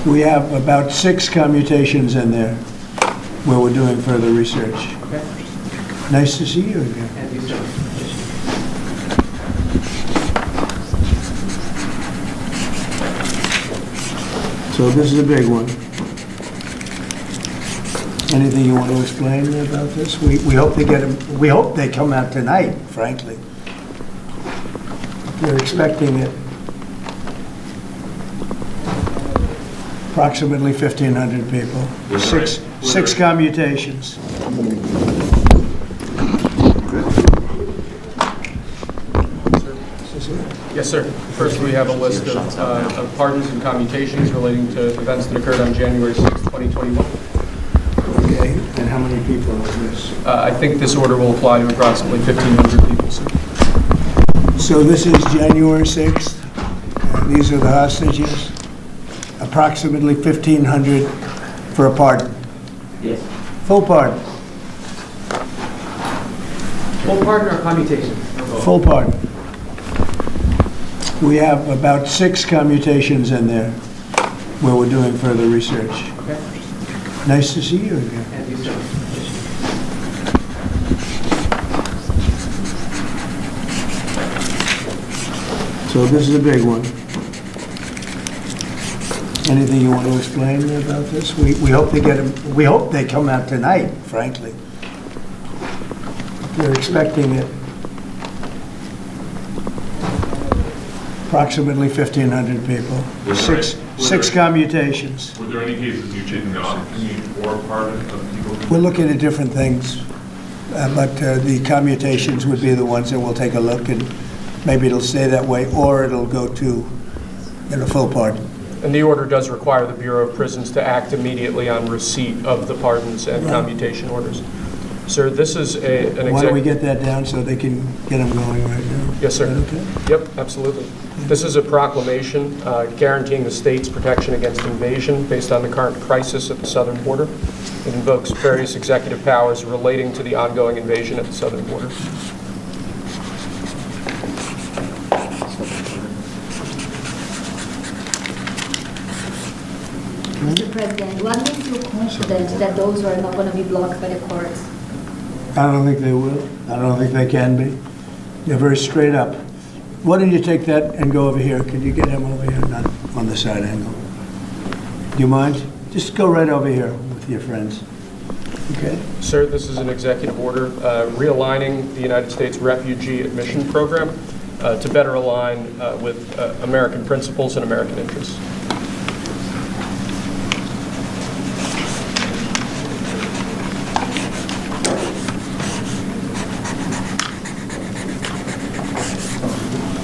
We have about 6 commutations in there where we're doing further research. Okay. Nice to see you again. And you, sir. So this is a big one. Anything you want to explain about this? We hope they get them. We hope they come out tonight, frankly. We're expecting it. Approximately 1,500 people. Six commutations. Yes, sir. First, we have a list of pardons and commutations relating to events that occurred on January 6, 2021. Okay, and how many people is this? I think this order will apply to approximately 1,500 people, sir. So this is January 6th. These are the hostages. Approximately 1,500 for a pardon. Yes. Full pardon. Full pardon or commutation? Full pardon. We have about 6 commutations in there where we're doing further research. Okay. Nice to see you again. And you, sir. So this is a big one. Anything you want to explain about this? We hope they get them. We hope they come out tonight, frankly. We're expecting it. Approximately 1,500 people. Six commutations. Were there any cases you did not commute or pardon of people? We're looking at different things, but the commutations would be the ones that we'll take a look, and maybe it'll stay that way, or it'll go to full pardon. And the order does require the Bureau of Prisons to act immediately on receipt of the pardons and commutation orders. Sir, this is an Why don't we get that down so they can get them going right now? Yes, sir. Is that okay? Yep, absolutely. This is a proclamation guaranteeing the state's protection against invasion based on the current crisis at the southern border. It invokes various executive powers relating to the ongoing invasion at the southern border. Mr. President, what makes you confident that those are not going to be blocked by the courts? I don't think they will. I don't think they can be. They're very straight up. Why don't you take that and go over here? Could you get him over here, not on the side angle? Do you mind? Just go right over here with your friends. Okay? Sir, this is an executive order realigning the United States refugee admission program to better align with American principles and American interests.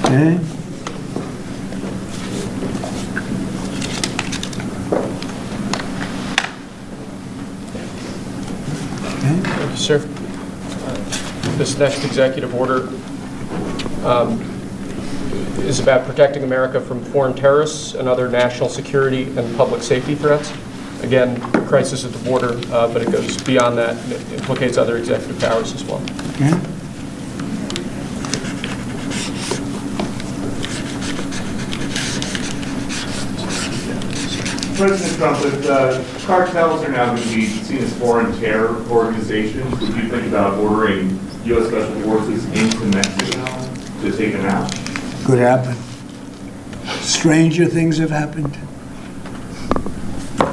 Okay. Thank you, sir. This next executive order is about protecting America from foreign terrorists and other national security and public safety threats. Again, crisis at the border, but it goes beyond that. It implicates other executive powers as well. Okay. President Trump, if cartels are now going to be seen as foreign terror organizations, would you think about ordering U.S. Special Forces into Mexico to take them out? Could happen. Stranger things have happened.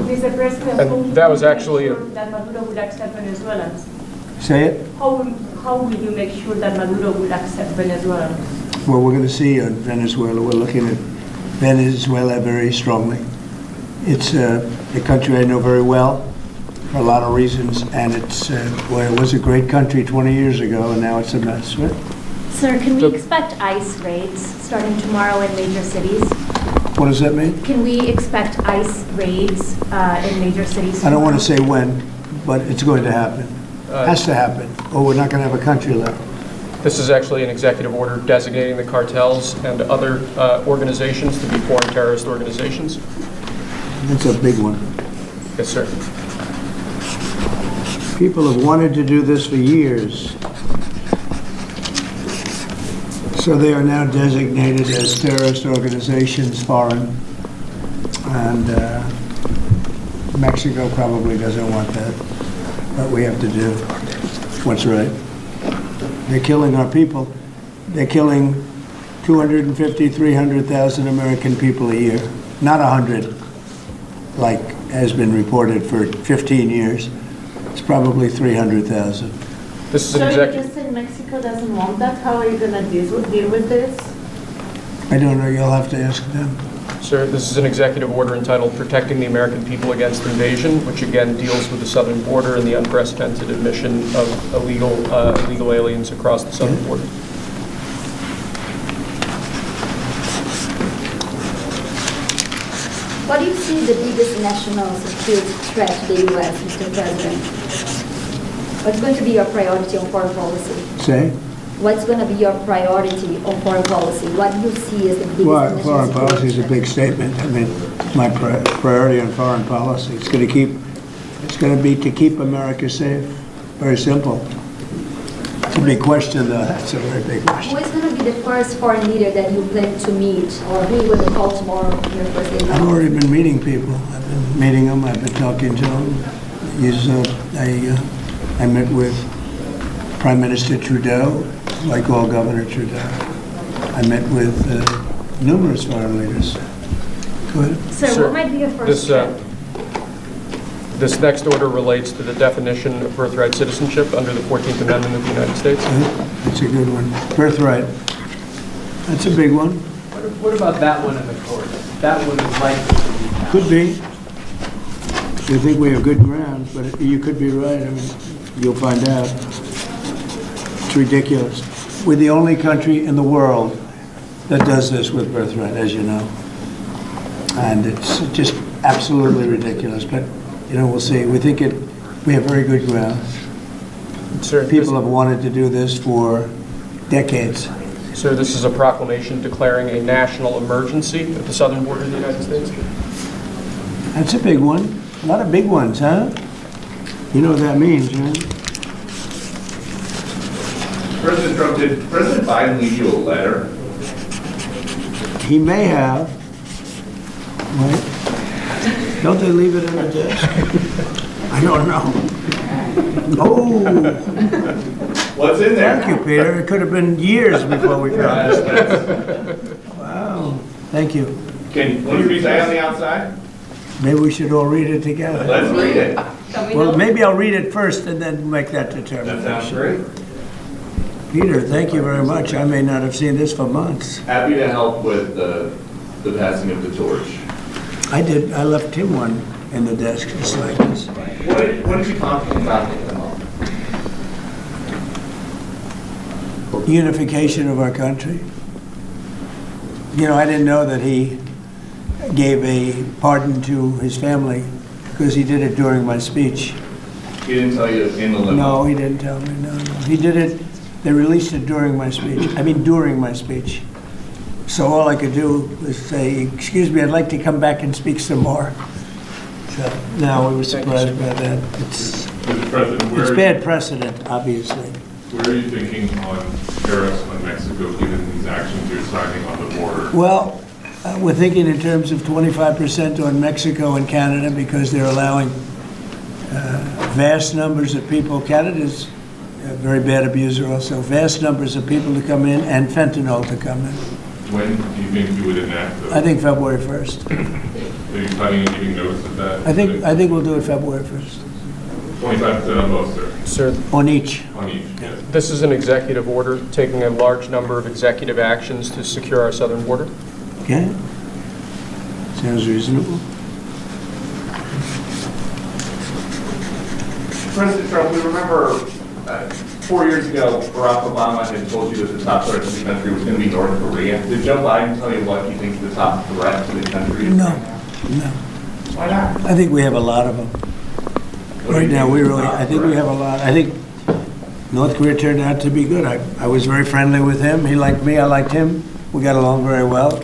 Mr. President, And that was actually that Maduro would accept Venezuelans. Say it. How will you make sure that Maduro will accept Venezuelans? Well, we're going to see on Venezuela. We're looking at Venezuela very strongly. It's a country I know very well for a lot of reasons, and it's well, it was a great country 20 years ago, and now it's a mess. Right? Sir, can we expect ICE raids starting tomorrow in major cities? What does that mean? Can we expect ICE raids in major cities? I don't want to say when, but it's going to happen. Has to happen, or we're not going to have a country left. This is actually an executive order designating the cartels and other organizations to be foreign terrorist organizations. It's a big one. Yes, sir. People have wanted to do this for years. So they are now designated as terrorist organizations, foreign. And Mexico probably doesn't want that, but we have to do what's right. They're killing our people. They're killing 250, 300,000 American people a year. Not 100, like has been reported for 15 years. It's probably 300,000. This is an So you executive. just said Mexico doesn't want that? How are you gonna deal with this? I don't know, you'll have to ask them. Sir, this is an executive order entitled Protecting the American People Against Invasion, which again deals with the southern border and the unprecedented admission of illegal aliens across the southern border. What do you see the biggest national security threat to the U.S., Mr. President? What's going to be your priority on foreign policy? Say? What's going to be your priority on foreign policy? What do you see as the biggest Well, national foreign security policy is a threat? big statement. I mean, my priority on foreign policy, it's going to be to keep America safe. Very simple. It's a big question, though. That's a very big Who question. is going to be the first foreign leader that you plan to meet, or who will call tomorrow on your first day? I've already been meeting people. I've been meeting them. I've been talking to them. I met with Prime Minister Trudeau, like all Governor Trudeau. I met with numerous foreign leaders. Go ahead. Sir, Sir, what might be your first step? This next order relates to the definition of birthright citizenship under the 14th Amendment of the United States. That's a good one. Birthright. That's a big one. What about that one in the court? That one is likely to be passed. Could be. We think we have good grounds, but you could be right. I mean, you'll find out. It's ridiculous. We're the only country in the world that does this with birthright, as you know. And it's just absolutely ridiculous. But, you know, we'll see. We think we have very good grounds. Sir, People have wanted to do this for decades. Sir, this is a proclamation declaring a national emergency at the southern border of the United States. That's a big one. A lot of big ones, huh? You know what that means, right? President Trump, did President Biden leave you a letter? He may have. Right? Don't they leave it in the desk? I don't know. Oh, What's in there? thank you, Peter. It could have been years before we found this. Wow. Thank you. What do you say on the outside? Maybe we should all read it together. Let's read it. Well, maybe I'll read it first and then make that That determination. sounds great. Peter, thank you very much. I may not have seen this for months. Happy to help with the passing of the torch. I did. I left him one in the desk just like this. What did you talk about at the moment? Unification of our country. You know, I didn't know that he gave a pardon to his family because he did it during my speech. He didn't tell you in the limo? No, he didn't tell me. No. He did it. They released it during my speech. I mean, during my speech. So all I could do was say, "Excuse me, I'd like to come back and speak some more." So now we were surprised by that. It's Mr. President, it's bad precedent, obviously. where are you thinking on tariffs on Mexico, given these actions you're signing on the border? Well, we're thinking in terms of 25% on Mexico and Canada because they're allowing vast numbers of people. Canada's a very bad abuser also. Vast numbers of people to come in and fentanyl to come in. When do you think you would enact those? I think February 1st. Are you planning on giving notice of that? I think we'll do it February 1st. 25% on both, sir, Sir, On each. on each, yes. this is an executive order taking a large number of executive actions to secure our southern border. Okay? Sounds reasonable. President Trump, we remember 4 years ago, Barack Obama had told you that the top threat to the country was going to be North Korea. Did Joe Biden tell you what he thinks the top threat to the country is? No, right now? no. Why not? I think we have a lot of them. What do Right you now, think we is the really, top I think we threat? have a lot. I think North Korea turned out to be good. I was very friendly with him. He liked me, I liked him. We got along very well.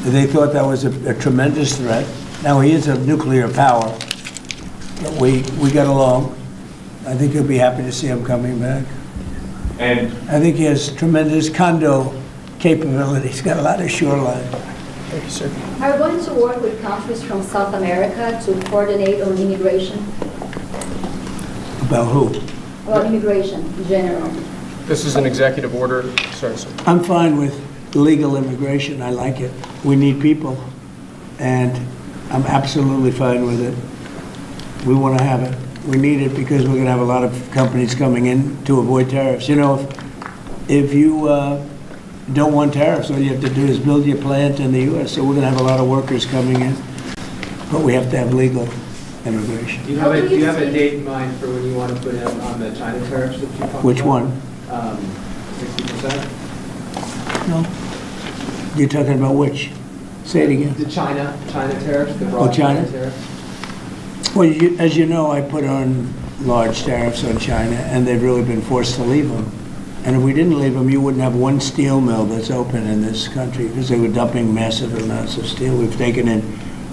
They thought that was a tremendous threat. Now, he is a nuclear power, but we got along. I think he'll be happy to see him coming back. And I think he has tremendous condo capability. He's got a lot of shoreline. Thank you, sir. Are you going to work with countries from South America to coordinate on immigration? About who? About immigration in general? This is an executive order. Sorry, sir. I'm fine with legal immigration. I like it. We need people, and I'm absolutely fine with it. We want to have it. We need it because we're going to have a lot of companies coming in to avoid tariffs. You know, if you don't want tariffs, all you have to do is build your plant in the U.S. So we're going to have a lot of workers coming in, but we have to have legal immigration. Do you have a date in mind for when you want to put in on the China tariffs that you talked about? Which one? 60%? No. You're talking about which? Say it again. The China tariffs, the raw China? tariffs. Well, as you know, I put on large tariffs on China, and they've really been forced to leave them. And if we didn't leave them, you wouldn't have one steel mill that's open in this country because they were dumping massive amounts of steel. We've taken in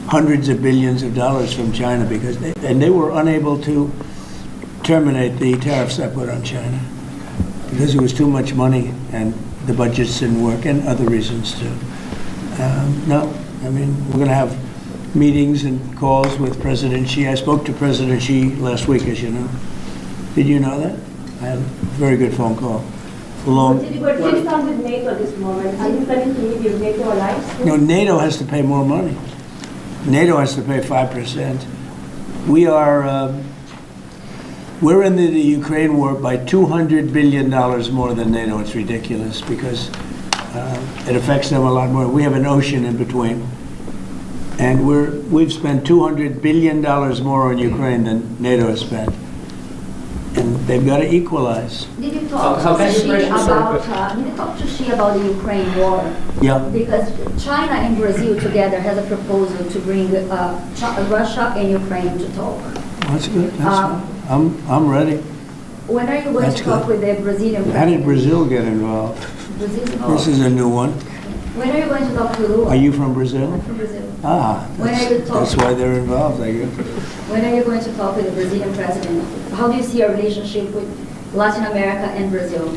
hundreds of billions of dollars from China because they were unable to terminate the tariffs I put on China because it was too much money and the budgets didn't work and other reasons too. No, I mean, we're going to have meetings and calls with President Xi. I spoke to President Xi last week, as you know. Did you know that? I had a very good phone call. But please start with NATO at this moment. Are you planning to leave your NATO allies? No, NATO has to pay more money. NATO has to pay 5%. We're in the Ukraine war by $200 billion more than NATO. It's ridiculous because it affects them a lot more. We have an ocean in between. And we've spent $200 billion more on Ukraine than NATO has spent. And they've got to equalize. Did you talk to Xi about the Ukraine war? Yeah. Because China and Brazil together has a proposal to bring Russia and Ukraine to talk. That's good. That's fine. I'm ready. When are you going That's to talk good. with the Brazilian president? How did Brazil get involved? Brazil's involved. This is a new one. When are you going to talk to Lula? Are you from Brazil? I'm from Brazil. Ah, When are you that's talking? why they're involved, I guess. When are you going to talk with the Brazilian president? How do you see your relationship with Latin America and Brazil?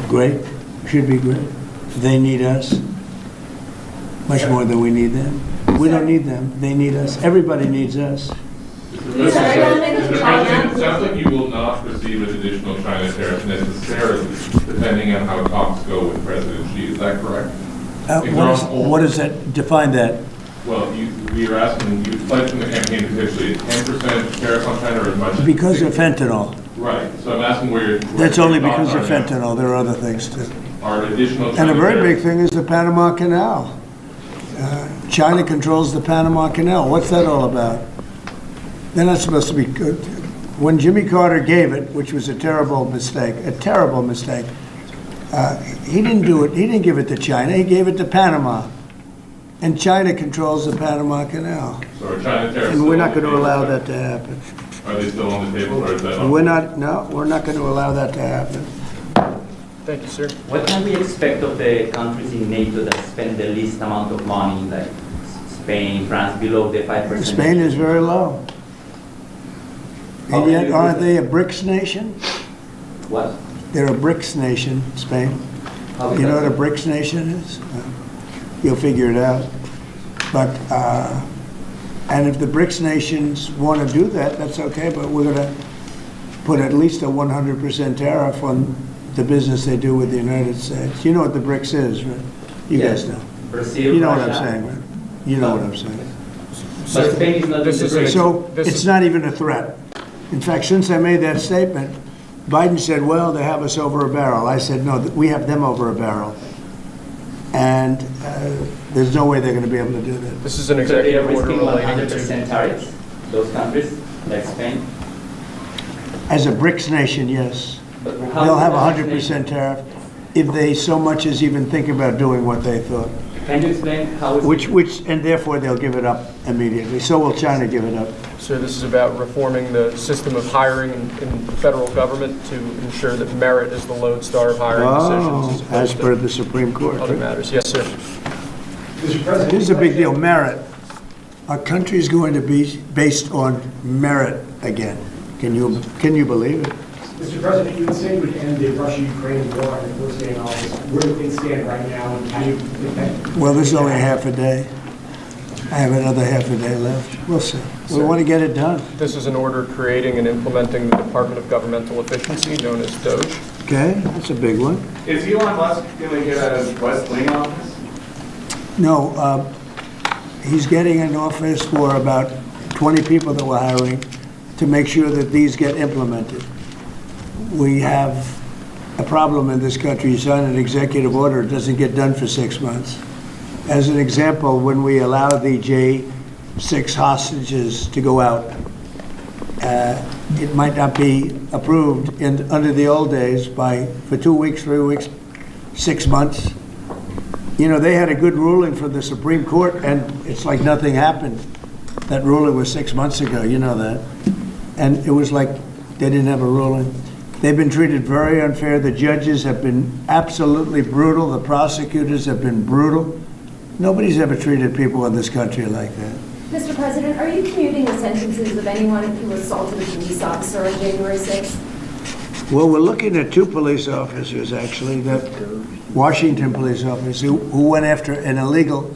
Great. Should be great. They need us much more than we need them. We don't need them. They need us. Everybody needs us. It sounds like you will not proceed with additional China tariffs necessarily, depending on how talks go with President Xi. Is that correct? What does that, define that? Well, we are asking, you pledged in the campaign potentially a 10% tariff on China or as much as Because of 60%. fentanyl. Right, so I'm asking where your... That's only because of thoughts are now. fentanyl. There are other things too. Are additional China And a very tariffs- big thing is the Panama Canal. China controls the Panama Canal. What's that all about? They're not supposed to be good. When Jimmy Carter gave it, which was a terrible mistake, he didn't do it. He didn't give it to China. He gave it to Panama. And China controls the Panama Canal. So are China tariffs And we're still not on going the to table? allow that to happen. Are they still on the table or is that... We're not going to allow that to happen. Thank you, sir. What can we expect of the countries in NATO that spend the least amount of money, like Spain, France, below the 5%? Spain is very low. And yet, aren't they a BRICS nation? What? They're a BRICS nation, Spain. How is You know that? what a BRICS nation is? You'll figure it out. But, and if the BRICS nations want to do that, that's okay, but we're going to put at least a 100% tariff on the business they do with the United States. You know what the BRICS is, right? You Yes. guys know. Brazil, You know what I'm Russia. saying, right? You know what I'm saying. But Spain is not This in is the an BRICS. So This it's is- not even a threat. In fact, since I made that statement, Biden said, well, they have us over a barrel. I said, no, we have them over a barrel. And there's no way they're going to be able to do that. This is an So they are executive order risking relating to... 100% tariffs, those countries, like Spain? As a BRICS nation, yes. But how They'll is have a that 100% tariff if they so much as even think about doing what they thought. Can you explain how it's... And therefore they'll give it up immediately. So will China give it up. So this is about reforming the system of hiring in the federal government to ensure that merit is the lodestar of hiring decisions Oh, as as per opposed the Supreme Court. to other matters. Yes, sir. Here's a big deal, merit. Our country is going to be based on merit again. Can you believe it? Mr. President, you would say you would end the Russia-Ukraine war on your first day in office. Where do things stand right now, and how do you think that? Well, this is only half a day. I have another half a day left. We'll see. We want to get it done. This is an order creating and implementing the Department of Governmental Efficiency, known as DOGE. Okay, that's a big one. Is Elon Musk going to get a West Wing office? No, he's getting an office for about 20 people that we're hiring to make sure that these get implemented. We have a problem in this country. You sign an executive order, it doesn't get done for 6 months. As an example, when we allow the J6 hostages to go out, it might not be approved under the old days for 2 weeks, 3 weeks, 6 months. You know, they had a good ruling from the Supreme Court, and it's like nothing happened. That ruling was 6 months ago, you know that. And it was like they didn't have a ruling. They've been treated very unfair. The judges have been absolutely brutal. The prosecutors have been brutal. Nobody's ever treated people in this country like that. Mr. President, are you commuting the sentences of anyone who assaulted a police officer on January 6th? Well, we're looking at 2 police officers, actually, that Washington police officers who went after an illegal,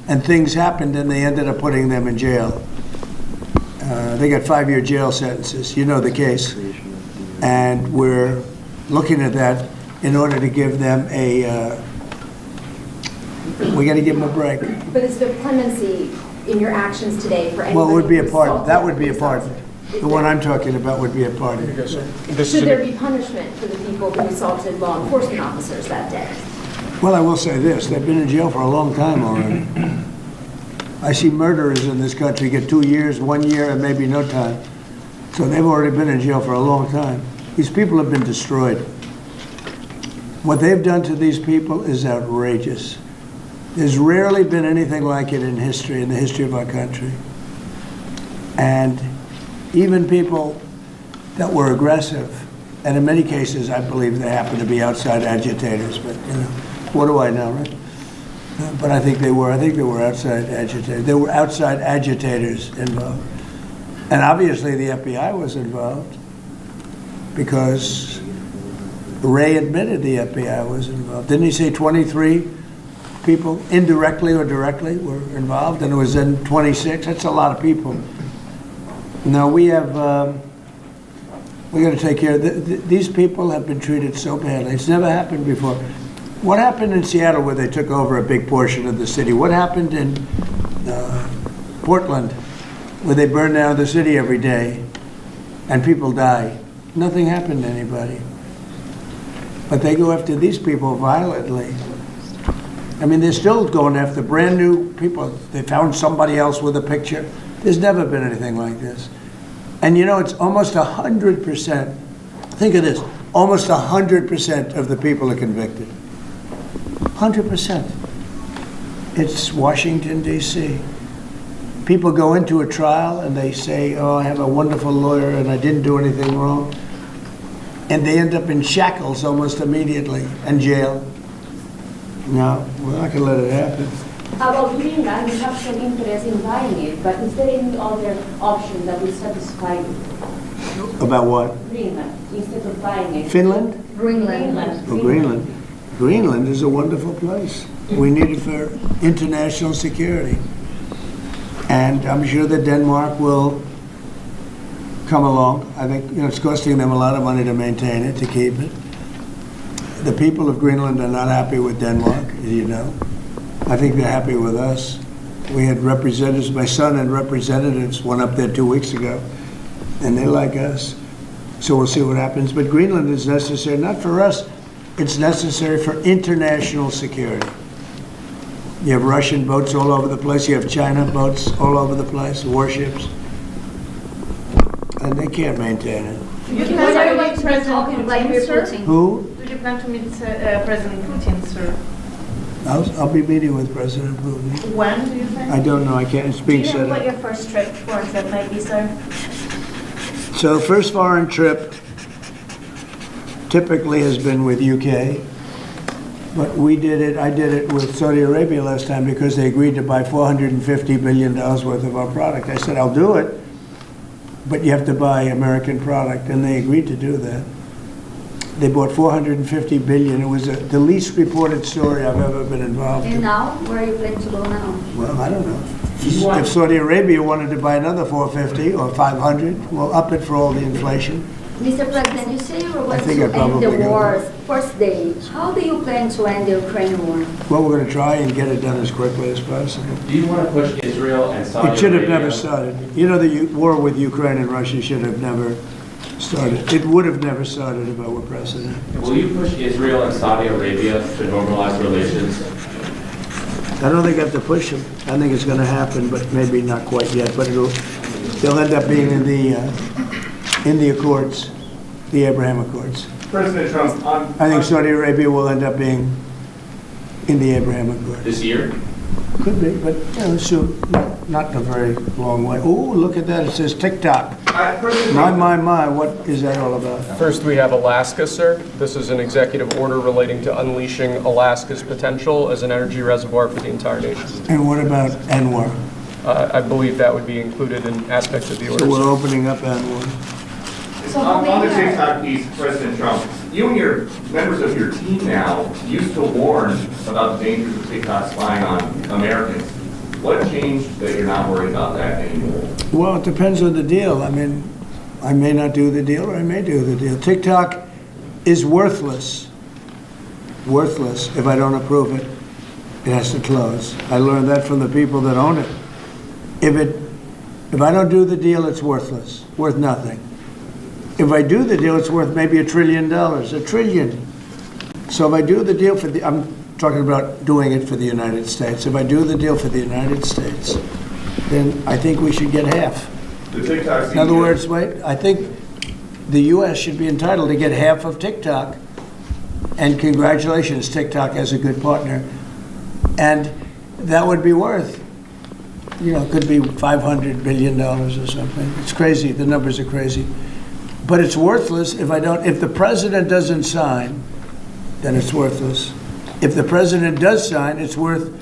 and things happened, and they ended up putting them in jail. They got 5-year jail sentences. You know the case. And we're looking at that in order to give them we got to give them a break. But is there clemency in your actions today for anyone? Well, it would be a who part, assaulted that would be a police part. officer? The one I'm talking about would be a part of it. This is Should an- there be punishment for the people who assaulted law enforcement officers that day? Well, I will say this, they've been in jail for a long time already. I see murderers in this country get 2 years, 1 year, and maybe no time. So they've already been in jail for a long time. These people have been destroyed. What they've done to these people is outrageous. There's rarely been anything like it in the history of our country. And even people that were aggressive, and in many cases, I believe they happen to be outside agitators, but, you know, what do I know, right? But I think they were outside agitators. There were outside agitators involved. And obviously the FBI was involved because Ray admitted the FBI was involved. Didn't he say 23 people, indirectly or directly, were involved? And it was then 26? That's a lot of people. Now we got to take care of, these people have been treated so badly. It's never happened before. What happened in Seattle where they took over a big portion of the city? What happened in Portland where they burned down the city every day and people die? Nothing happened to anybody. But they go after these people violently. I mean, they're still going after brand new people. They found somebody else with a picture. There's never been anything like this. And you know, it's almost 100%. Think of this. Almost 100% of the people are convicted. 100%. It's Washington, D.C. People go into a trial and they say, oh, I have a wonderful lawyer and I didn't do anything wrong. And they end up in shackles almost immediately and jail. No, we're not going to let it happen. About Greenland, you have some interest in buying it, but is there any other option that will satisfy you? About what? Greenland, instead of buying it. Finland? Greenland. Oh, Greenland. Greenland is a wonderful place. We need it for international security. And I'm sure that Denmark will come along. I think, you know, it's costing them a lot of money to maintain it, to keep it. The people of Greenland are not happy with Denmark, as you know. I think they're happy with us. We had representatives, my son and representatives went up there 2 weeks ago, and they like us. So we'll see what happens. But Greenland is necessary, not for us, it's necessary for international security. You have Russian boats all over the place, you have China boats all over the place, warships, and they can't maintain it. Do you plan to meet President Talking like we're Putin, sir? Putin. Who? Do you plan to meet President Putin, sir? I'll be meeting with President Putin. When do you think? I don't know, I can't, it's Do being you know set what up. your first foreign trip might be, sir? So first foreign trip typically has been with UK, but I did it with Saudi Arabia last time because they agreed to buy $450 billion worth of our product. I said, I'll do it, but you have to buy American product, and they agreed to do that. They bought 450 billion. It was the least reported story I've ever been involved And in. now, where are you planning to go now? Well, I don't know. If Saudi Arabia wanted to buy another 450 or 500, we'll up it for all the inflation. Mr. President, you say you were going think to I'd end probably the go wars first day. How do you plan to end the Ukraine war? Well, we're going to try and get it done as quickly as possible. Do you want to push Israel and Saudi Arabia? It should have never started. You know, the war with Ukraine and Russia should have never started. It would have never started if I were president. Will you push Israel and Saudi Arabia to normalize relations? I don't think I have to push them. I think it's going to happen, but maybe not quite yet. But they'll end up being in the Accords, the Abraham Accords. President Trump, I think Saudi Arabia will end up being in the Abraham Accords. This year? Could be, but soon, not in a very long way. Oh, look at that! It says TikTok. President My, Trump, what is that all about? First, we have Alaska, sir. This is an executive order relating to unleashing Alaska's potential as an energy reservoir for the entire nation. And what about Anwar? I believe that would be included in aspects of the order. So we're sir. opening up Anwar. So how on the many are- TikTok piece, President Trump, you and your members of your team now used to warn about the dangers of TikTok spying on Americans. What changed that you're not worried about that anymore? Well, it depends on the deal. I mean, I may not do the deal or I may do the deal. TikTok is worthless. Worthless if I don't approve it. It has to close. I learned that from the people that own it. If I don't do the deal, it's worthless. Worth nothing. If I do the deal, it's worth maybe $1 trillion. $1 trillion. So if I do the deal I'm talking about doing it for the United States. If I do the deal for the United States, then I think we should get half. The TikTok CEO, In other words, I think the U.S. should be entitled to get half of TikTok. And congratulations, TikTok has a good partner. And that would be worth, it could be $500 billion or something. It's crazy. The numbers are crazy. But it's worthless if the president doesn't sign, then it's worthless. If the president does sign, it's worth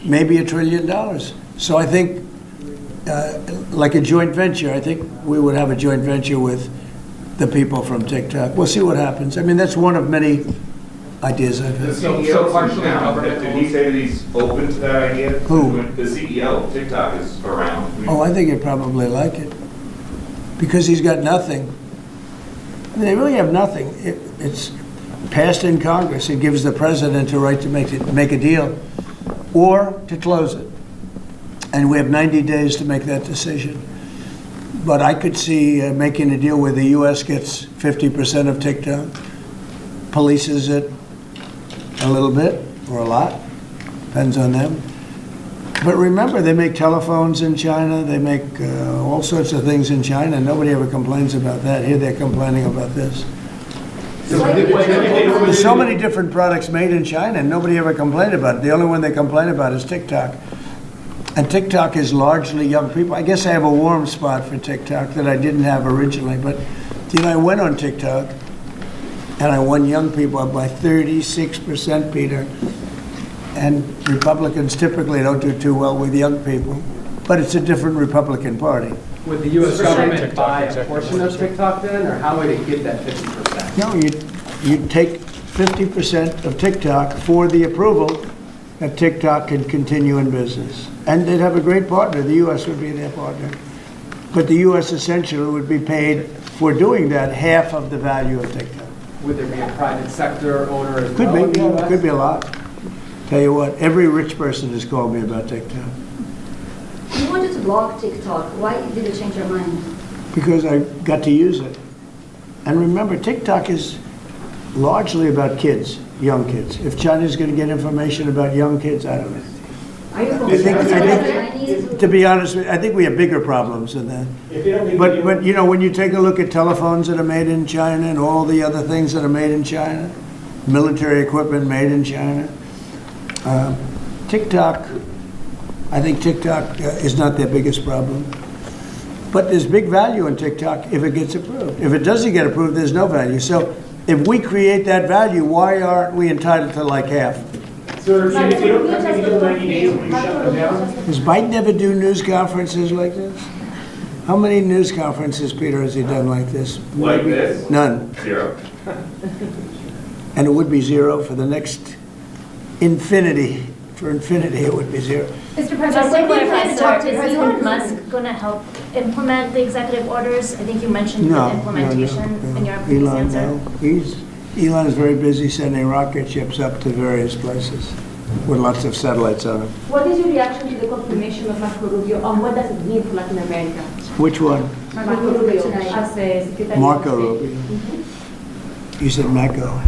maybe $1 trillion. So I think, like a joint venture, I think we would have a joint venture with the people from TikTok. We'll see what happens. I mean, that's one of many ideas I've the had. CEO partially now, government did he say that he's open to that idea? Who? The CEO of TikTok is around. Oh, I think he'd probably like it. Because he's got nothing. They really have nothing. It's passed in Congress. It gives the president a right to make a deal or to close it. And we have 90 days to make that decision. But I could see making a deal where the U.S. gets 50% of TikTok, polices it a little bit or a lot, depends on them. But remember, they make telephones in China, they make all sorts of things in China, and nobody ever complains about that. Here they're complaining about this. There's so many different products made in China, and nobody ever complained about it. The only one they complain about is TikTok. And TikTok is largely young people. I guess I have a warm spot for TikTok that I didn't have originally. But, I went on TikTok, and I won young people up by 36%, Peter. And Republicans typically don't do too well with young people. But it's a different Republican Party. Would the U.S. government TikTok buy a executive portion of order. TikTok then, or how would it get that 50%? No, you take 50% of TikTok for the approval that TikTok can continue in business. And they'd have a great partner. The U.S. would be their partner. But the U.S. essentially would be paid for doing that half of the value of TikTok. Would there be a private sector owner as Could well in be, the yeah, US? could be a lot. Tell you what, every rich person has called me about TikTok You wanted to block TikTok. Why did you change your mind? because I got to use it. And remember, TikTok is largely about kids, young kids. If China's going to get information about young kids, I don't know. Are you I think, to be honest with you, I think we have bigger problems than that. If they don't make But, the deal- when you take a look at telephones that are made in China and all the other things that are made in China, military equipment made in China, TikTok, I think TikTok is not their biggest problem. But there's big value in TikTok if it gets approved. If it doesn't get approved, there's no value. So if we create that value, why aren't we entitled to like half? Sir, if you don't come to the deal in 90 days, will you shut them down? Does Biden ever do news conferences like this? How many news conferences, Peter, has he done like this? Like this? None. 0. And it would be 0 for the next infinity. For infinity, it would be 0. Mr. President, President, when when do do you plan to talk to President Elon Musk going to help implement the executive orders? I think you mentioned No, the implementation no. in your previous Elon, answer. no. Elon is very busy sending rocket ships up to various places with lots of satellites on them. What is your reaction to the confirmation of Marco Rubio on what does it mean for Latin America? Which one? Marco Rubio as the Secretary Marco of State. Rubio. You said Marco.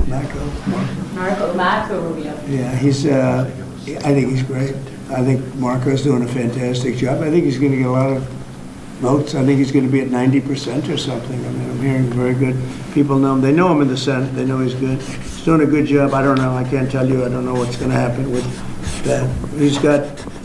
Marco Rubio. Yeah, I think he's great. I think Marco's doing a fantastic job. I think he's going to get a lot of votes. I think he's going to be at 90% or something. I mean, I'm hearing very good. People know him. They know him in the Senate. They know he's good. He's doing a good job. I don't know. I can't tell you. I don't know what's going to happen with that.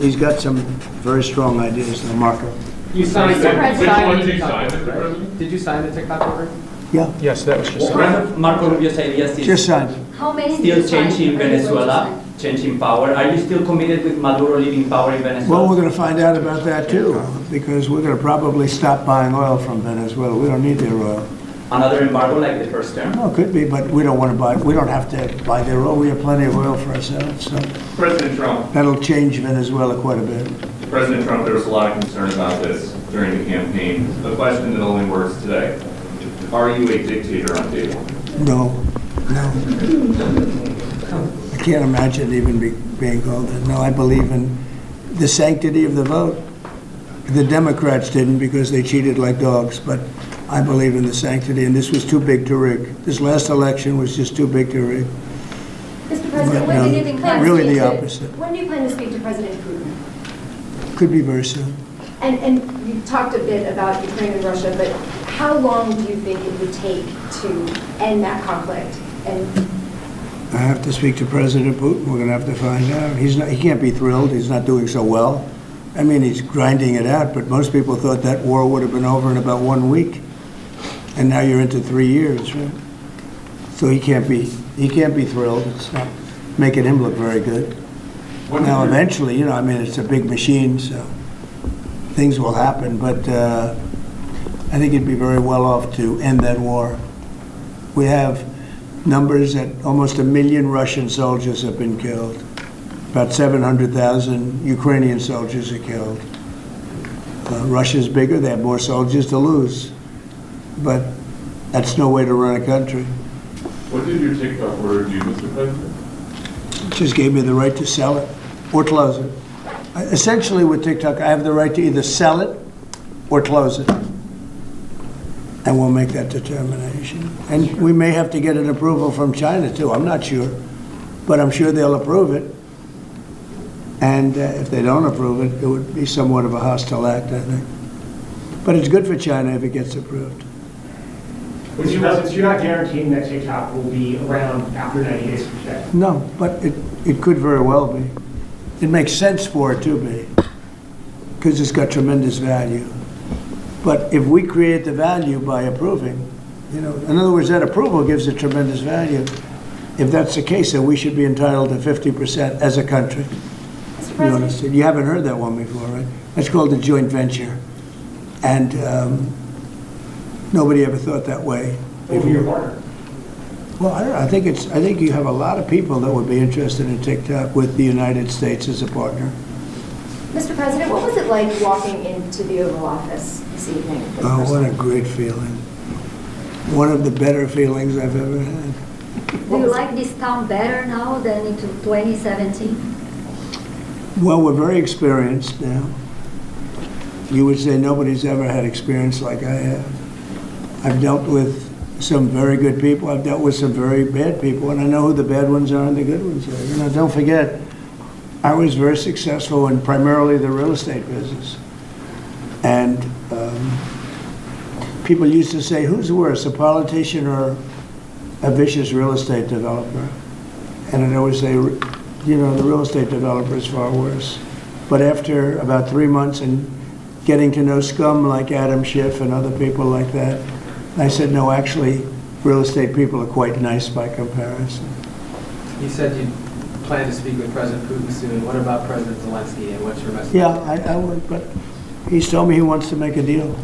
He's got some very strong ideas, though, Marco. You signed Which one did you TikTok sign, order, Mr. right? President? Did you sign the TikTok order? Yeah, Yes, that was just. One of Marco Rubio's ideas is just signed. How many still did you sign? changing How many did you Venezuela, sign? changing power. Are you still committed with Maduro leaving power in Well, Venezuela? we're going to find out about that, too, because we're going to probably stop buying oil from Venezuela. We don't need their oil. Another embargo like the first term? No, it could be, but we don't want to buy, we don't have to buy their oil. We have plenty of oil for ourselves, so President Trump, that'll change Venezuela quite a bit. President Trump, there was a lot of concern about this during the campaign. The question that only works today, are you a dictator on day one? No. I can't imagine even being called that. No, I believe in the sanctity of the vote. The Democrats didn't because they cheated like dogs, but I believe in the sanctity, and this was too big to rig. This last election was just too big to rig. Mr. President, But, when do no, you plan to really speak the to- opposite. When do you plan to speak to President Putin? Could be very soon. And you talked a bit about Ukraine and Russia, but how long do you think it would take to end that conflict? And I have to speak to President Putin. We're going to have to find out. He can't be thrilled. He's not doing so well. I mean, he's grinding it out, but most people thought that war would have been over in about 1 week. And now you're into 3 years, right? So he can't be thrilled. It's not making him look very good. Now, eventually, I mean, it's a big machine, so things will happen, but I think it'd be very well off to end that war. We have numbers that almost 1 million Russian soldiers have been killed. About 700,000 Ukrainian soldiers are killed. Russia's bigger, they have more soldiers to lose. But that's no way to run a country. What did your TikTok order do, Mr. President? It just gave me the right to sell it or close it. Essentially with TikTok, I have the right to either sell it or close it. And we'll make that determination. And we may have to get an approval from China too, I'm not sure. But I'm sure they'll approve it. And if they don't approve it, it would be somewhat of a hostile act, I think. But it's good for China if it gets approved. Mr. President, so you're not guaranteeing that TikTok will be around after 90 days from today? No, but it could very well be. It makes sense for it to be, because it's got tremendous value. But if we create the value by approving, in other words, that approval gives it tremendous value. If that's the case, then we should be entitled to 50% as a country. Mr. You President, understand? You haven't heard that one before, right? That's called a joint venture. And nobody ever thought that way. Over your partner? Well, I don't know. I think you have a lot of people that would be interested in TikTok with the United States as a partner. Mr. President, what was it like walking into the Oval Office this evening? for the Oh, first what a time? great feeling. One of the better feelings I've ever had. Do you like this town better now than in 2017? Well, we're very experienced now. You would say nobody's ever had experience like I have. I've dealt with some very good people. I've dealt with some very bad people, and I know who the bad ones are and the good ones are. Don't forget, I was very successful in primarily the real estate business. And people used to say, who's worse, a politician or a vicious real estate developer? And I'd always say, the real estate developer is far worse. But after about 3 months and getting to know scum like Adam Schiff and other people like that, I said, no, actually, real estate people are quite nice by comparison. You said you plan to speak with President Putin soon. What about President Zelensky, and what's your message? Yeah, I would, but he's told me he wants to make a deal.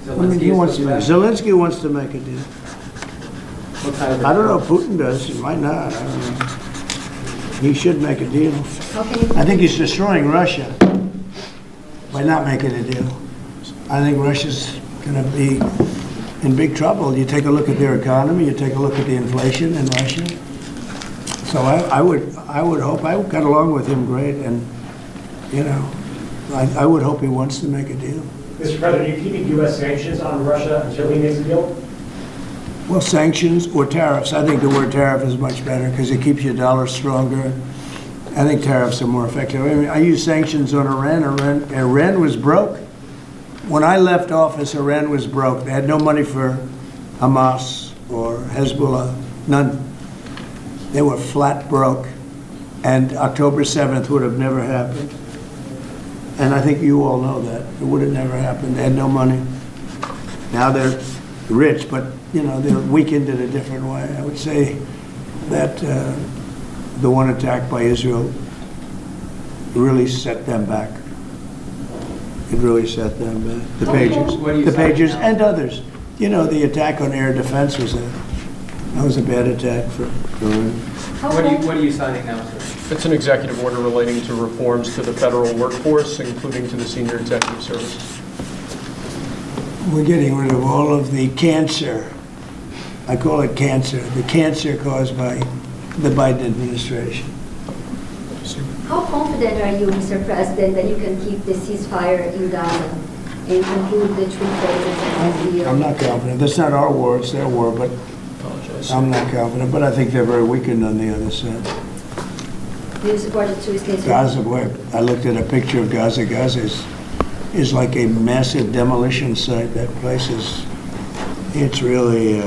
I mean, he wants to, Zelensky wants to make a deal. What kind of? I don't know if Putin does, he might not, I don't know. He should make a deal. How can you? I think he's destroying Russia by not making a deal. I think Russia's going to be in big trouble. You take a look at their economy, you take a look at the inflation in Russia. So I would hope, I got along with him great, and, you know, I would hope he wants to make a deal. Mr. President, are you keeping U.S. sanctions on Russia until he makes a deal? Well, sanctions or tariffs. I think the word tariff is much better because it keeps your dollar stronger. I think tariffs are more effective. I mean, I use sanctions on Iran. Iran was broke. When I left office, Iran was broke. They had no money for Hamas or Hezbollah, none. They were flat broke. And October 7th would have never happened. And I think you all know that. It would have never happened. They had no money. Now they're rich, but, you know, they're weakened in a different way. I would say that the one attack by Israel really set them back. It really set them back. The Pagers and others. You know, the attack on air defense was a bad attack for Iran. What are you signing now, sir? It's an executive order relating to reforms to the federal workforce, including to the senior executive service. We're getting rid of all of the cancer. I call it cancer. The cancer caused by the Biden administration. How confident are you, Mr. President, that you can keep the ceasefire in Gaza and conclude the 3 phases of the deal? I'm not confident. That's not our war, it's their war, but I'm not confident. But I think they're very weakened on the other side. Do you support the 2 states? Gaza, boy, I looked at a picture of Gaza. Gaza is like a massive demolition site. That place it's really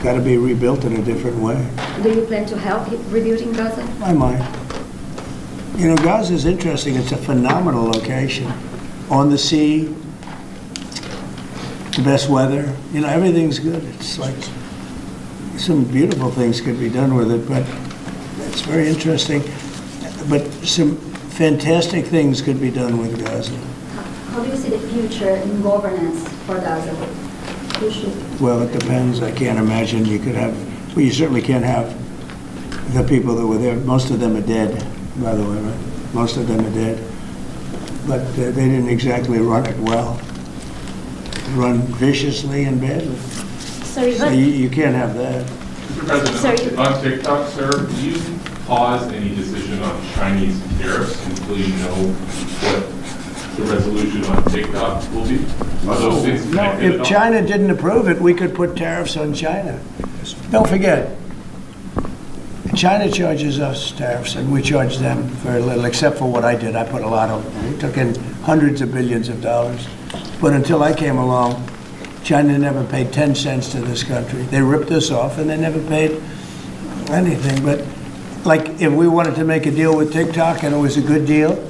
got to be rebuilt in a different way. Do you plan to help rebuilding Gaza? I might. You know, Gaza is interesting. It's a phenomenal location. On the sea, the best weather. You know, everything's good. It's like some beautiful things could be done with it, but it's very interesting. But some fantastic things could be done with Gaza. How do you see the future in governance for Gaza? Who should? Well, it depends. I can't imagine you could have, well, you certainly can't have the people that were there. Most of them are dead, by the way, right? Most of them are dead. But they didn't exactly run it well. Run viciously and badly. Sorry, So but you can't have that. Mr. President, Sorry. on TikTok, sir, do you pause any decision on Chinese tariffs until you know what the resolution on TikTok will be? Are those things No, connected at if all? China didn't approve it, we could put tariffs on China. Don't forget, China charges us tariffs, and we charge them very little, except for what I did. I put a lot of, we took in hundreds of billions of dollars. But until I came along, China never paid 10 cents to this country. They ripped us off, and they never paid anything. But like, if we wanted to make a deal with TikTok, and it was a good deal,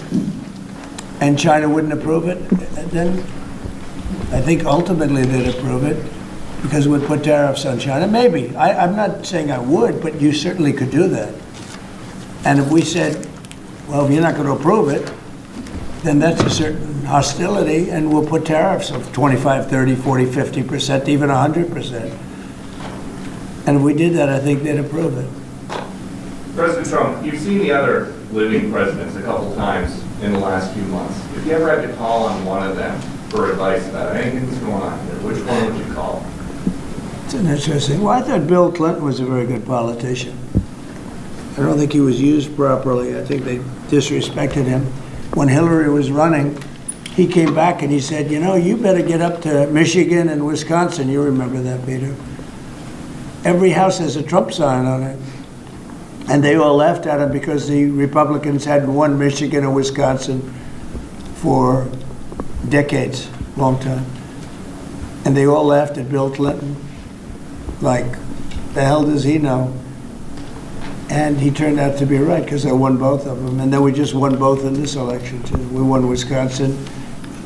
and China wouldn't approve it, then I think ultimately they'd approve it, because we'd put tariffs on China. Maybe. I'm not saying I would, but you certainly could do that. And if we said, well, if you're not going to approve it, then that's a certain hostility, and we'll put tariffs of 25, 30, 40, 50%, even 100%. And if we did that, I think they'd approve it. President Trump, you've seen the other living presidents a couple times in the last few months. If you ever had to call on one of them for advice about anything that's going on here, which one would you call? It's an interesting. Well, I thought Bill Clinton was a very good politician. I don't think he was used properly. I think they disrespected him. When Hillary was running, he came back and he said, you know, you better get up to Michigan and Wisconsin. You remember that, Peter? Every house has a Trump sign on it. And they all laughed at him because the Republicans hadn't won Michigan or Wisconsin for decades, long time. And they all laughed at Bill Clinton. Like, the hell does he know? And he turned out to be right, because I won both of them. And then we just won both in this election, too. We won Wisconsin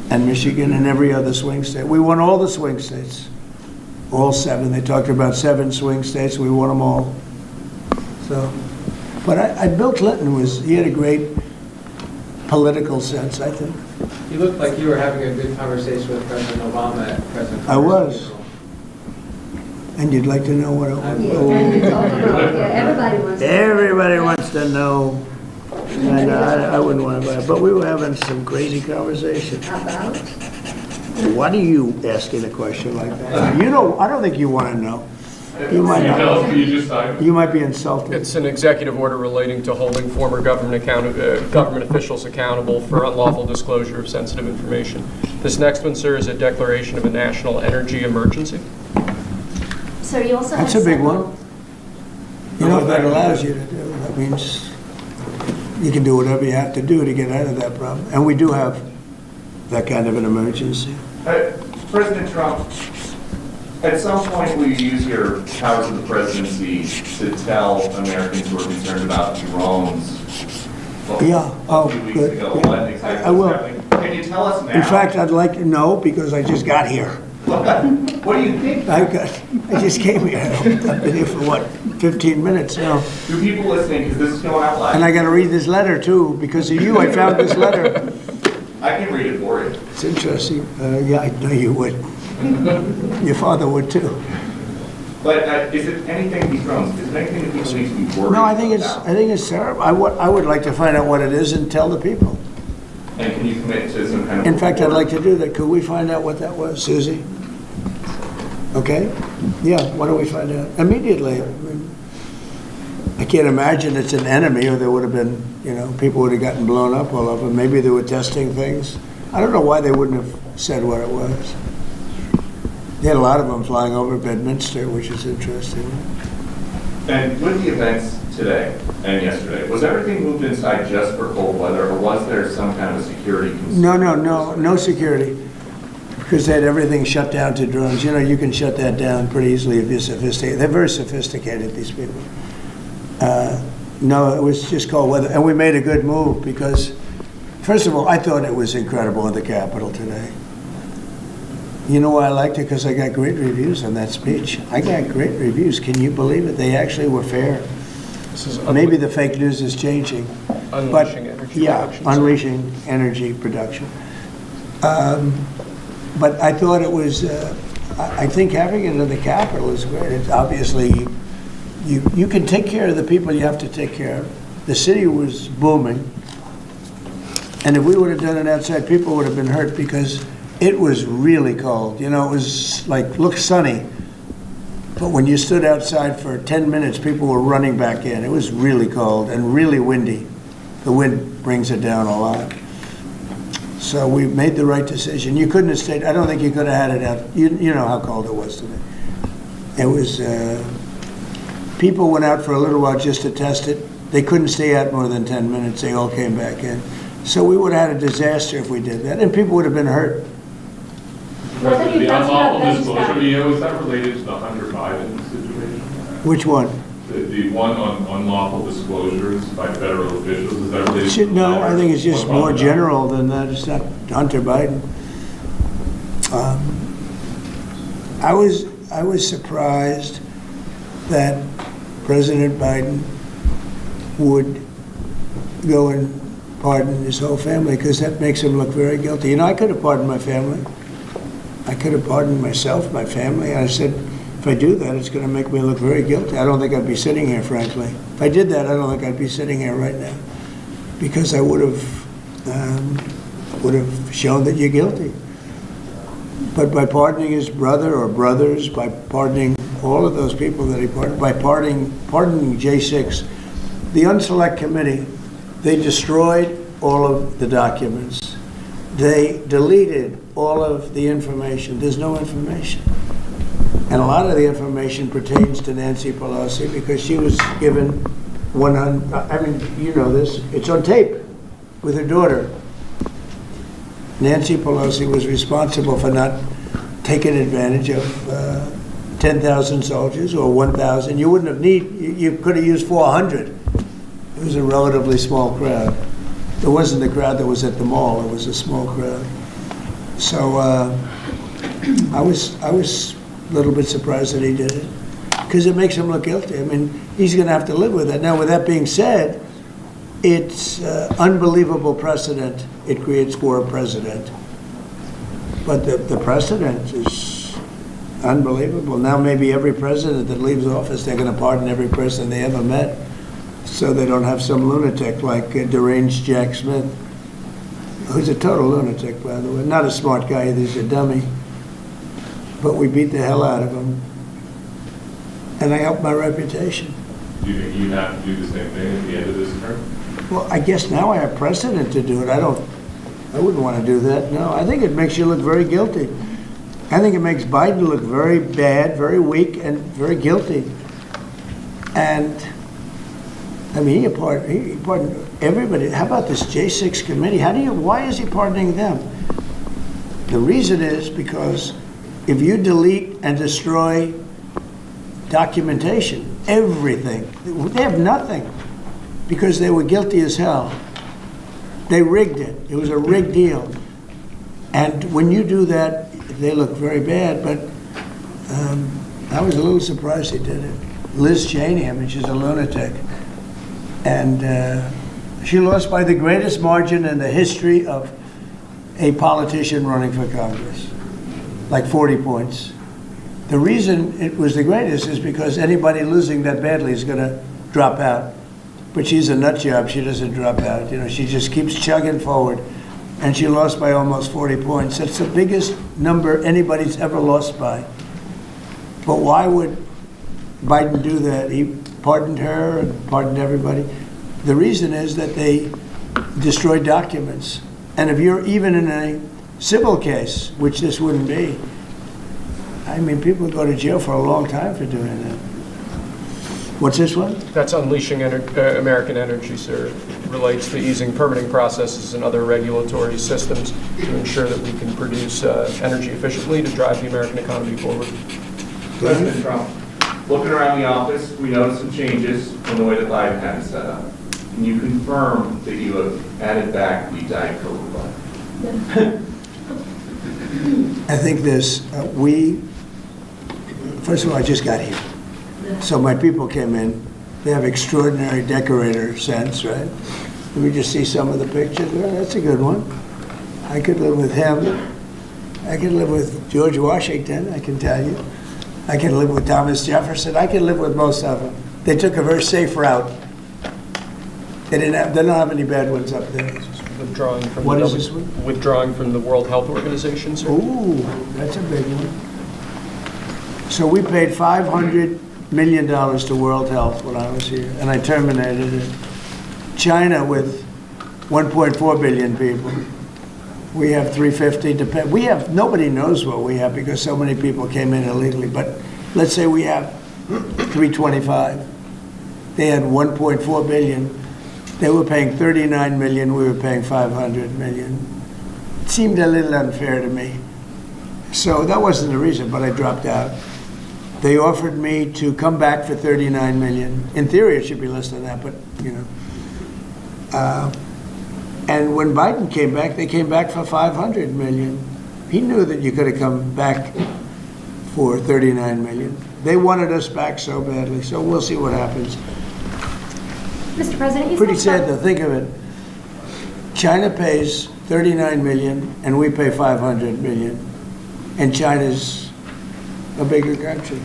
and Michigan and every other swing state. We won all the swing states, all 7. They talked about 7 swing states. We won them all. So, but Bill Clinton he had a great political sense, I think. You looked like you were having a good conversation with President Obama at President I Carter's was. funeral. And you'd like to know what it was? Everybody wants to. Everybody wants to know. And I wouldn't want to buy it, but we were having some crazy conversation. About? Why do you asking a question like that? You know, I don't think you want to know. You might not. You just signed. You might be insulted. It's an executive order relating to holding former government officials accountable for unlawful disclosure of sensitive information. This next one, sir, is a declaration of a national energy emergency. Sir, you also have That's a big several- one. You know what that allows you to do? That means you can do whatever you have to do to get out of that problem. And we do have that kind of an emergency. President Trump, at some point, will you use your powers of the presidency to tell Americans who are concerned about drones? Yeah. Oh, A few weeks good. ago, Yeah. what exactly I will. was happening? Can you tell us now? In fact, I'd like to know because I just got here. What do you think? I just came here. I've been here for what, 15 minutes now. Do people listening, because this is going out live? And I got to read this letter too. Because of you, I found this letter. I can read it for you. It's interesting. Yeah, I know you would. Your father would too. But is it anything, these drones, is it anything that people need to be worried about? No, I think it's terrible. I would like to find out what it is and tell the people. And can you commit to some kind of... In fact, I'd report? like to do that. Could we find out what that was, Susie? Okay? Yeah, why don't we find out? Immediately. I can't imagine it's an enemy or there would have been, people would have gotten blown up all over. Maybe they were testing things. I don't know why they wouldn't have said what it was. They had a lot of them flying over Bedminster, which is interesting. And with the events today and yesterday, was everything moved inside just for cold weather, or was there some kind of a security concern? No security. Because they had everything shut down to drones. You can shut that down pretty easily if you're sophisticated. They're very sophisticated, these people. No, it was just cold weather. And we made a good move because, first of all, I thought it was incredible in the Capitol today. You know why I liked it? Because I got great reviews on that speech. I got great reviews. Can you believe it? They actually were fair. This is Maybe the fake news is changing. unleashing energy Yeah, production. unleashing energy production. But I thought it was, I think having it in the Capitol is great. It's obviously, you can take care of the people you have to take care of. The city was booming. And if we would have done it outside, people would have been hurt because it was really cold. It was looked sunny. But when you stood outside for 10 minutes, people were running back in. It was really cold and really windy. The wind brings it down a lot. So we made the right decision. You couldn't have stayed. I don't think you could have had it out. You know how cold it was today. It was, people went out for a little while just to test it. They couldn't stay out more than 10 minutes. They all came back in. So we would have had a disaster if we did that, and people would have been hurt. The unlawful disclosure, was that related to the Hunter Biden situation? Which one? The one on unlawful disclosures by federal officials, is that related to? No, I think it's just more general than that. It's not Hunter Biden. I was surprised that President Biden would go and pardon his whole family because that makes him look very guilty. I could have pardoned my family. I could have pardoned myself, my family. I said, if I do that, it's going to make me look very guilty. I don't think I'd be sitting here, frankly. If I did that, I don't think I'd be sitting here right now because I would have shown that you're guilty. But by pardoning his brother or brothers, by pardoning all of those people that he pardoned, by pardoning J6, the Unselect Committee, they destroyed all of the documents. They deleted all of the information. There's no information. And a lot of the information pertains to Nancy Pelosi because she was given 100, I mean, you know this, it's on tape with her daughter. Nancy Pelosi was responsible for not taking advantage of 10,000 soldiers or 1,000. You wouldn't have you could have used 400. It was a relatively small crowd. It wasn't the crowd that was at the mall. It was a small crowd. So I was a little bit surprised that he did it because it makes him look guilty. I mean, he's going to have to live with it. Now, with that being said, It's unbelievable precedent. It creates for a president. But the precedent is unbelievable. Now maybe every president that leaves office, they're going to pardon every person they ever met, so they don't have some lunatic like deranged Jack Smith, who's a total lunatic, by the way. Not a smart guy, he's a dummy. But we beat the hell out of him. And I helped my reputation. Do you think you have to do the same thing at the end of this term? Well, I guess now I have precedent to do it. I wouldn't want to do that, no. I think it makes you look very guilty. I think it makes Biden look very bad, very weak, and very guilty. And, I mean, he pardoned everybody. How about this J6 committee? Why is he pardoning them? The reason is because if you delete and destroy documentation, everything, they have nothing, because they were guilty as hell. They rigged it. It was a rigged deal. And when you do that, they look very bad, but I was a little surprised he did it. Liz Cheney, I mean, she's a lunatic. And she lost by the greatest margin in the history of a politician running for Congress, like 40 points. The reason it was the greatest is because anybody losing that badly is going to drop out. But she's a nut job. She doesn't drop out. You know, she just keeps chugging forward. And she lost by almost 40 points. That's the biggest number anybody's ever lost by. But why would Biden do that? He pardoned her and pardoned everybody. The reason is that they destroyed documents. And if you're even in a civil case, which this wouldn't be, I mean, people go to jail for a long time for doing that. What's this one? That's unleashing American energy, sir. It relates to easing permitting processes and other regulatory systems to ensure that we can produce energy efficiently to drive the American economy forward. President Trump, looking around the office, we noticed some changes from the way the Biden had it set up. Can you confirm that you have added back the Diet Coke button? I think this, first of all, I just got here. So my people came in. They have extraordinary decorator sense, right? Let me just see some of the pictures. Well, that's a good one. I could live with him. I could live with George Washington, I can tell you. I can live with Thomas Jefferson. I can live with most of them. They took a very safe route. They don't have any bad ones up there. Withdrawing from What is this one? Withdrawing from the World Health Organization, sir. Ooh, that's a big one. So we paid $500 million to World Health when I was here, and I terminated it. China with 1.4 billion people. We have 350. We have, nobody knows what we have because so many people came in illegally, but let's say we have 325. They had 1.4 billion. They were paying 39 million, we were paying 500 million. It seemed a little unfair to me. So that wasn't the reason, but I dropped out. They offered me to come back for 39 million. In theory, it should be less than that, but, you know. And when Biden came back, they came back for 500 million. He knew that you could have come back for 39 million. They wanted us back so badly, so we'll see what happens. Mr. President, Pretty sad to think of it. China pays 39 million, and we pay 500 million. And China's a bigger country.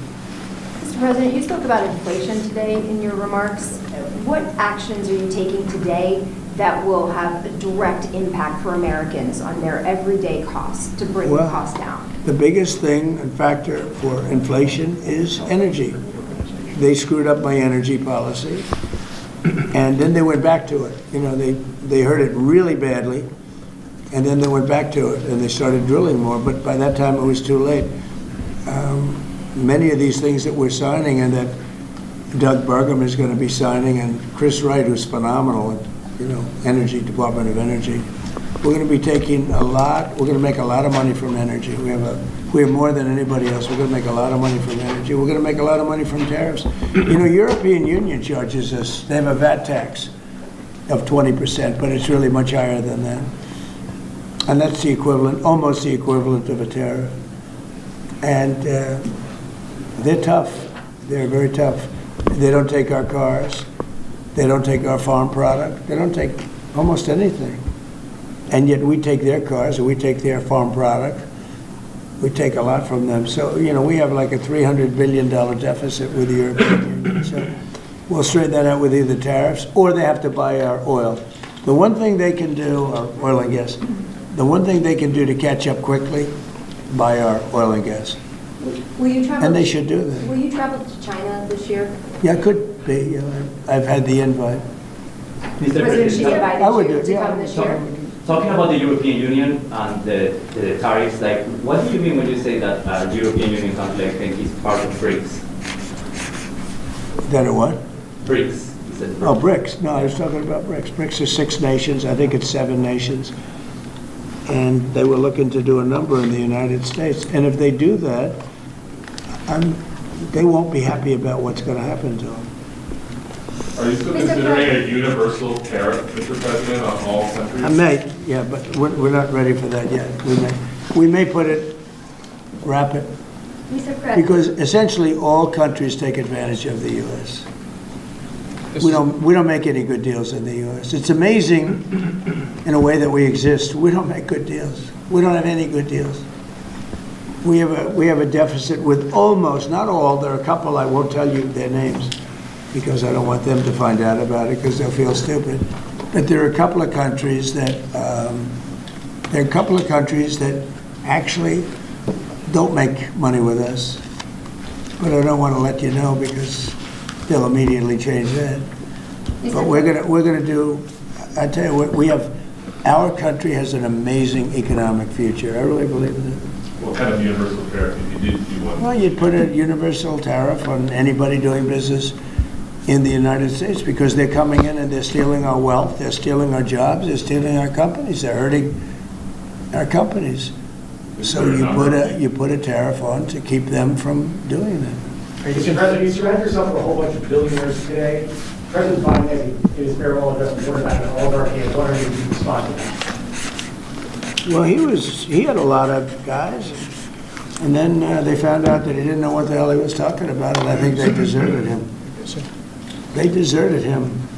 Mr. President, you spoke about inflation today in your remarks. What actions are you taking today that will have a direct impact for Americans on their everyday costs to bring the cost down? The biggest thing and factor for inflation is energy. They screwed up my energy policy, and then they went back to it. You know, they hurt it really badly, and then they went back to it, and they started drilling more, but by that time it was too late. Many of these things that we're signing and that Doug Burgum is going to be signing, and Chris Wright, who's phenomenal, you know, Energy, Department of Energy, we're going to be taking a lot, we're going to make a lot of money from energy. We have more than anybody else. We're going to make a lot of money from energy. We're going to make a lot of money from tariffs. You know, European Union charges us, they have a VAT tax of 20%, but it's really much higher than that. And that's the equivalent, almost the equivalent of a tariff. And they're tough. They're very tough. They don't take our cars. They don't take our farm product. They don't take almost anything. And yet we take their cars and we take their farm product. We take a lot from them. So, we have like a $300 billion deficit with the European Union. So we'll straighten that out with either tariffs or they have to buy our oil. The one thing they can do, or oil and gas, the one thing they can do to catch up quickly, buy our oil and gas. Will you travel? And they should do that. Will you travel to China this year? Yeah, it could be. I've had the invite. Mr. President Xi President, invited I would you do it, to yeah. come this year? talking about the European Union and the tariffs, like, what do you mean when you say that European Union country like is part of BRICS? That a what? BRICS. You said Oh, BRICS. No, I was talking about BRICS. BRICS is 6 nations. I think it's 7 nations. And they were looking to do a number in the United States. And if they do that, they won't be happy about what's going to happen to them. Are you still considering a universal tariff, Mr. President, on all countries? I may, yeah, but we're not ready for that yet. We may wrap it, Mr. President. because essentially all countries take advantage of the U.S. We don't make any good deals in the U.S. It's amazing in a way that we exist. We don't make good deals. We don't have any good deals. We have a deficit with almost, not all, there are a couple, I won't tell you their names because I don't want them to find out about it because they'll feel stupid. But there are a couple of countries that actually don't make money with us. But I don't want to let you know because they'll immediately change that. But we're gonna do. I tell you what, our country has an amazing economic future. I really believe that. What kind of universal tariff if you did do one? Well, you'd put a universal tariff on anybody doing business in the United States because they're coming in and they're stealing our wealth, they're stealing our jobs, they're stealing our companies, they're hurting our companies. So you put a tariff on to keep them from doing that. Mr. President, you surround yourself with a whole bunch of billionaires today. President Biden, in his farewell address, warned about all of our hands. What are you responding to that? Well, he had a lot of guys, and then they found out that he didn't know what the hell he was talking about, and I think they deserted him. They deserted him,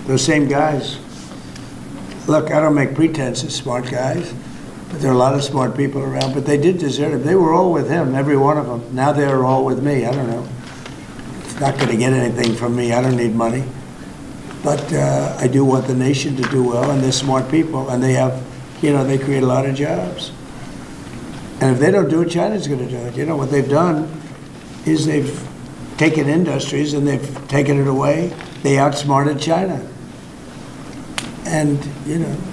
those same guys. Look, I don't make pretenses, smart guys, but there are a lot of smart people around, but they did desert him. They were all with him, every one of them. Now they're all with me, I don't know. It's not going to get anything from me, I don't need money. But I do want the nation to do well, and they're smart people, and they have, they create a lot of jobs. And if they don't do it, China's going to do it. What they've done is they've taken industries and they've taken it away. They outsmarted China. And,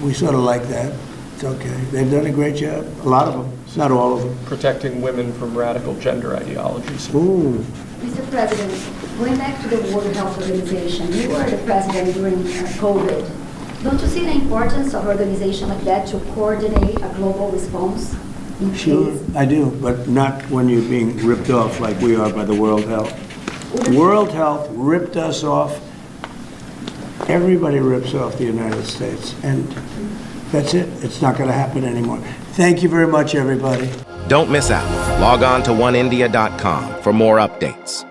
we sort of like that. It's okay. They've done a great job. A lot of them, not all of them. Protecting women from radical gender ideologies. Ooh. Mr. President, going back to the World Health Organization, you were the president during COVID. Don't you see the importance of an organization like that to coordinate a global response? Sure, I do, but not when you're being ripped off like we are by the World Health. World Health ripped us off. Everybody rips off the United States, and that's it. It's not going to happen anymore. Thank you very much, everybody. Don't miss out. Log on to oneindia.com for more updates.